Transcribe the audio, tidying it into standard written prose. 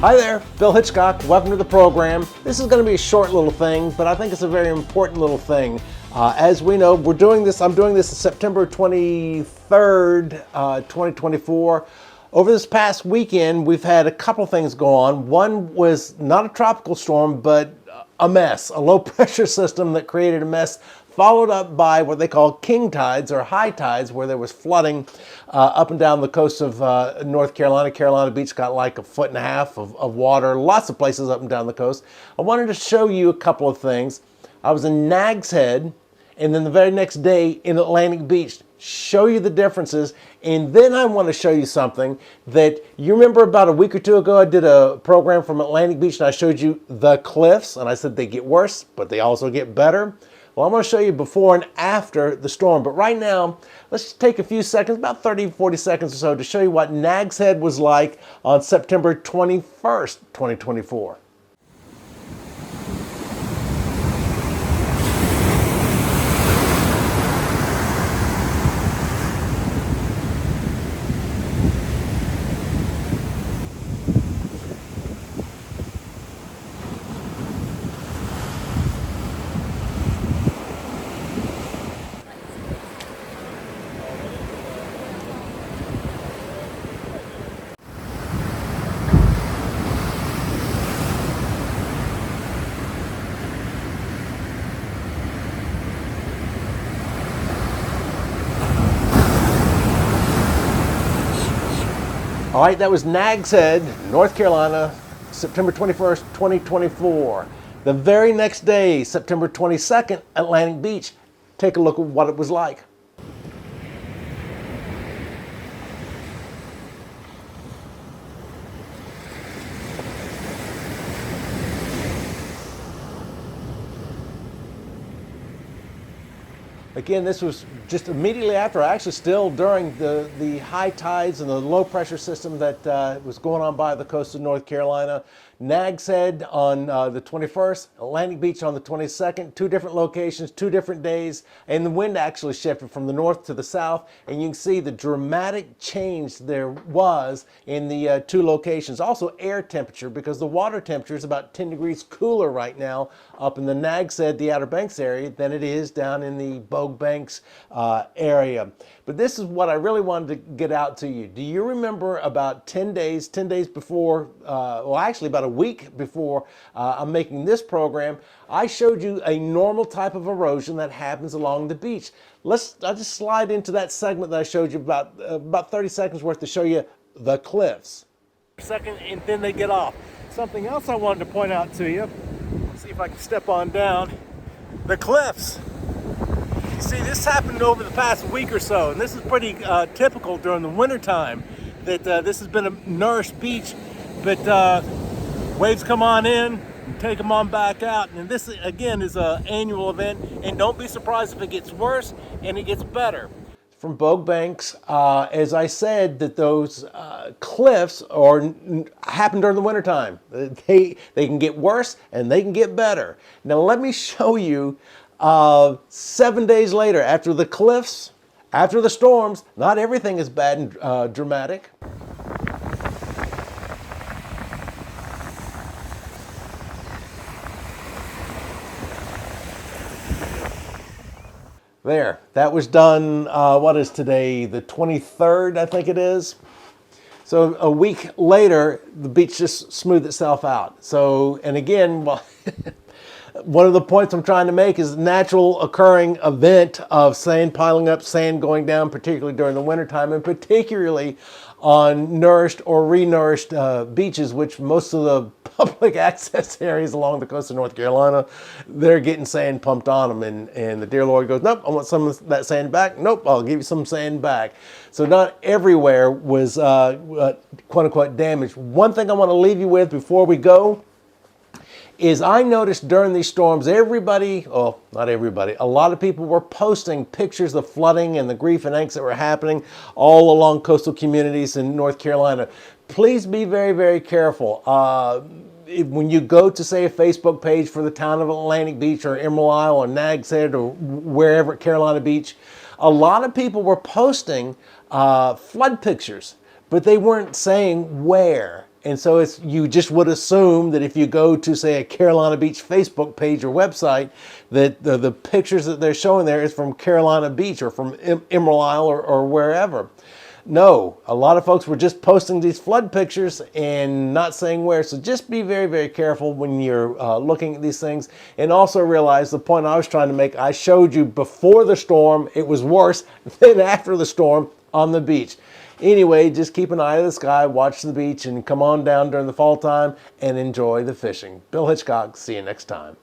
Hi there, Phil Hitchcock. Welcome to the program. This is going to be a short little thing, but I think it's a very important little thing. As we know, I'm doing this September 23rd, 2024. Over this past weekend, we've had a couple things go on. One was not a tropical storm, but a mess, a low pressure system that created a mess, followed up by what they call king tides or high tides, where there was flooding up and down the coast of North Carolina. Carolina Beach got like 1.5 feet of water, lots of places up and down the coast. I wanted to show you a couple of things. I was in Nags Head, and then the very next day in Atlantic Beach, show you the differences. And then I want to show you something that you remember about a week or two ago. I did a program from Atlantic Beach and I showed you the cliffs, and I said they get worse, but they also get better. Well, I'm going to show you before and after the storm, but right now, let's just take a few seconds, about 30, 40 seconds or so, to show you what Nags Head was like on September 21st, 2024. All right, that was Nags Head, North Carolina, September 21st, 2024. The very next day, September 22nd, Atlantic Beach. Take a look at what it was like. Again, this was just immediately after, actually still during the high tides and the low pressure system that was going on by the coast of North Carolina. Nags Head on the 21st, Atlantic Beach on the 22nd, two different locations, 2 different days, and the wind actually shifted from the north to the south, and you can see the dramatic change there was in the 2 locations. Also air temperature, because the water temperature is about 10 degrees cooler right now up in the Nags Head, the Outer Banks area, than it is down in the Bogue Banks area. But this is what I really wanted to get out to you. Do you remember about 10 days before, well actually about a week before I'm making this program, I showed you a normal type of erosion that happens along the beach. I'll just slide into that segment that I showed you about 30 seconds worth to show you the cliffs. Second, and then they get off. Something else I wanted to point out to you, see if I can step on down, the cliffs. You see, this happened over the past week or so, and this is pretty typical during the winter time, that this has been a nourished beach, but waves come on in and take them on back out. And this, again, is an annual event, and don't be surprised if it gets worse and it gets better. From Bogue Banks, as I said, that those cliffs happen during the wintertime. They can get worse and they can get better. Now let me show you 7 days later, after the cliffs, after the storms. Not everything is bad and dramatic. There, that was done, what is today, the 23rd, I think it is. So a week later, the beach just smoothed itself out. So, and again, well, one of the points I'm trying to make is the natural occurring event of sand piling up, sand going down, particularly during the wintertime, and particularly on nourished or renourished beaches, which most of the public access areas along the coast of North Carolina, they're getting sand pumped on them. And the dear Lord goes, nope, I want some of that sand back. Nope, I'll give you some sand back. So not everywhere was quote unquote damaged. One thing I want to leave you with before we go is I noticed during these storms, everybody, oh, not everybody, a lot of people were posting pictures of flooding and the grief and angst that were happening all along coastal communities in North Carolina. Please be very, very careful. When you go to, say, a Facebook page for the town of Atlantic Beach or Emerald Isle or Nags Head or wherever at Carolina Beach, a lot of people were posting flood pictures, but they weren't saying where. And so you just would assume that if you go to, say, a Carolina Beach Facebook page or website, that the pictures that they're showing there is from Carolina Beach or from Emerald Isle or wherever. No, a lot of folks were just posting these flood pictures and not saying where. So just be very, very careful when you're looking at these things. And also realize the point I was trying to make, I showed you before the storm, it was worse than after the storm on the beach. Anyway, just keep an eye to the sky, watch the beach, and come on down during the fall time and enjoy the fishing. Bill Hitchcock, see you next time.